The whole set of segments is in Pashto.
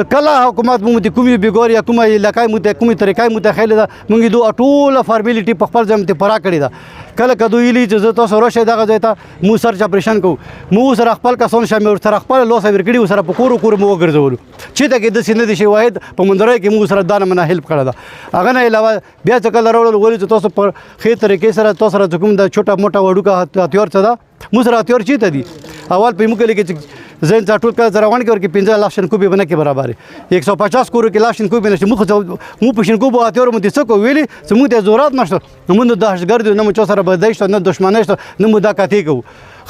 کله حکومت مو د کومې بګور یا کومه علاقې مو ته کومې طریقې مو ته خېل ده موږ دوه ټوله فارمیلیټي په خپل ځم ته پرا کړی ده کله کدو ویلی چې زه تاسو راشه دغه ځای ته مو سرچ اپریشن کوو مو سره خپل کسان شامل سره خپل لوس ورکړي سره په کور مو وګرځولو چې ته کې د سینې د شي واحد په منځره کې مو سره دانه منه هیلپ کړه ده هغه نه علاوه بیا چې کله راوړل ولې چې تاسو په خې طریقې سره تاسو سره کوم د چوټه موټه وډوکا هتیار څه ده مو سره هتیار چی ته دي اول په موږ کې زين ټول کا زراوان کې ورکې 15 लाख شن کو به بنه کې برابر 150 کورو کې لاش شن کو به نشي مو په شن کو به اتیور مو دې څه کو ویلي چې مو ته زورات نشته نو مونږ د دهشتګرد نه مو چا سره بدایشت نه دښمنه شته نه مو دا کاتی کو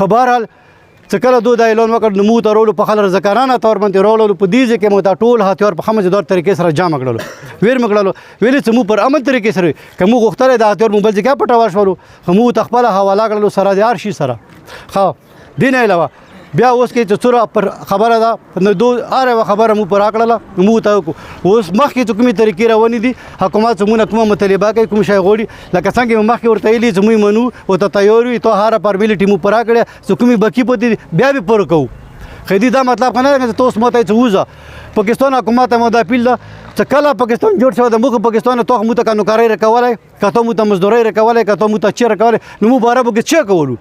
خبرال چې کله دوی د اعلان وکړ نو مو ته رولو په خلر ذکرانه تور باندې رولو په دې کې مو دا ټول هتیار په خمسدار طریقې سره جام کړلو ویر مګړلو ویلي چې مو پر عمل طریقې سره کوم غوښتل د هتیار موبایل ځکه پټوا شولو مو تخپل حواله کړلو سره د ارشي سره خو دین علاوه بیا اوس کې چې څوره پر خبره ده نو دوه اره خبره مو پر اکړه مو ته اوس مخکې چې کومې طریقې روانې دي حکومت څنګه کومه مطالبه کوي کوم شی غوړي لکه څنګه مخکې ورته ویلي چې موږ منو او ته تیار وي ته هر فارمیلیټي مو پر اکړه چې کومې بکی پدې بیا به پر کوو خدي دا مطلب نه چې تاسو ماته چې وځه پاکستان حکومت مو دا پیل چې کله پاکستان جوړ شو د موږ پاکستان ته مو ته کاري رکولای کته مو ته مزدوري رکولای کته مو ته چیر رکولای نو مو بارا به چې کولو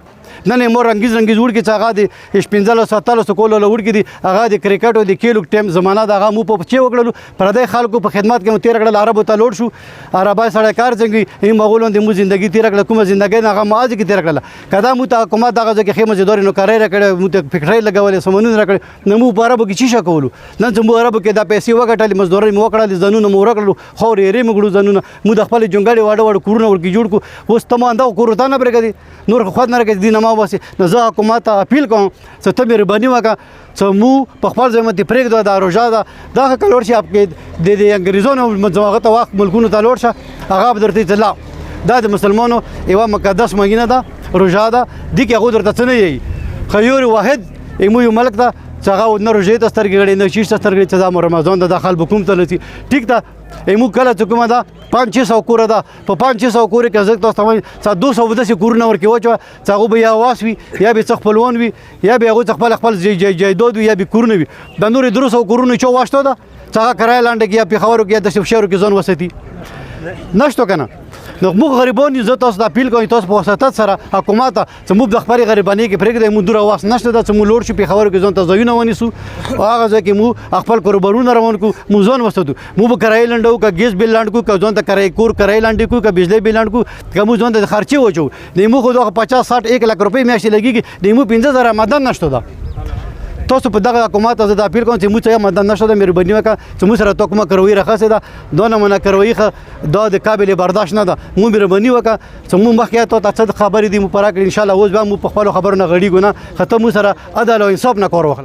نه نه مور رنگیز وړ کې څنګه دي 15 17 کولو وړ کې دي هغه د کرکټ او د کیلو ټیم زمانہ د هغه مو په چې وکړلو پردې خلکو په خدمت کې مو تیر کړل عربو ته لوړ شو عربای سره کار څنګه هم مغولون د مو ژوندۍ تیر کړل کومه ژوندۍ نه هغه ماځ کې تیر کړل کدا مو ته حکومت دغه ځکه خیمه زدوري نو کاري راکړ مو ته فکرای لګولې سمونونه راکړ نو مو عربو کې چی شکولو نن چې مو عربو کې د پیسې وګټلې مزدوري مو وکړل زنونه مو ورکړل خو ری مګړو زنونه مو د خپل جنګړي واړه کورونه ورکی جوړ کو اوس تمه انده کورته نه برګدي نور خو نه راګدي نه ما واسي نو زه حکومت اپیل کوم چې ته مهرباني وکړه چې مو په خپل ځای باندې پرېږدو دا روژه ده دا کلور شي د انګریزانو مځغه ته وخت ملکونو ته لوړ شه هغه به درته چې دا د مسلمانو یوه مقدس مهینه ده روژه ده دې کې هغوی درته څه نه یي خیور واحد یو ملک ده چې هغه نه روژې ته سترګې غړي نه شیش ته سترګې چې دا رمضان ده د خلکو کوم ته نسی ټیک ده ایمو کله چې کومه ده 500 کوره ده په 500 کوره کې زه تاسو ته وایم چې 200 داسې کورونه ورکې وچوه چې هغه به یا واس وي یا به څه خپلوان وي یا به هغوی خپل جایداد وي یا به کورونه وي د نورې 200 کورونو چې واشته ده چې هغه کرایه لاندې کې یا پېښور کې یا د شفشارو کې ځان وساتي نشته که نه نو موږ غریبان یو زه تاسو ته اپیل کوم تاسو په وساتت سره حکومت ته چې موږ د خپلې غریبانۍ کې پرېږدی موږ دوره وخت نشته ده چې موږ لوړ شو پېښور کې ځان ته ځایونه ونیسو او هغه ځای کې موږ خپل کاروبارونه روان کړو موږ ځان وساتو موږ به کرایه لنډو که ګیس بل لنډ کړو که ځان ته کرایه کور کرایه لنډې کړو که بجلۍ بل لنډ کړو که موږ ځان ته خرچې وچو د موږ خو دغه 50 60 1 لک روپۍ میاشتې لګېږي د موږ 15000 آمدن نشته ده تاسو په دغه حکومت ته زه د اپیل کوم چې موږ ته آمدن نشته ده مهرباني وکړه چې موږ سره کومه کاروایي راخاصه ده دا نمونه کاروایي دا د قابل برداشت نه ده موږ مهرباني وکړه چې موږ مخکې ته څه خبرې دي مو پراکړي ان شاء الله اوس به موږ په خپل خبرونه غړي ګونه خته موږ سره عدالت او انصاف نه کار وکړو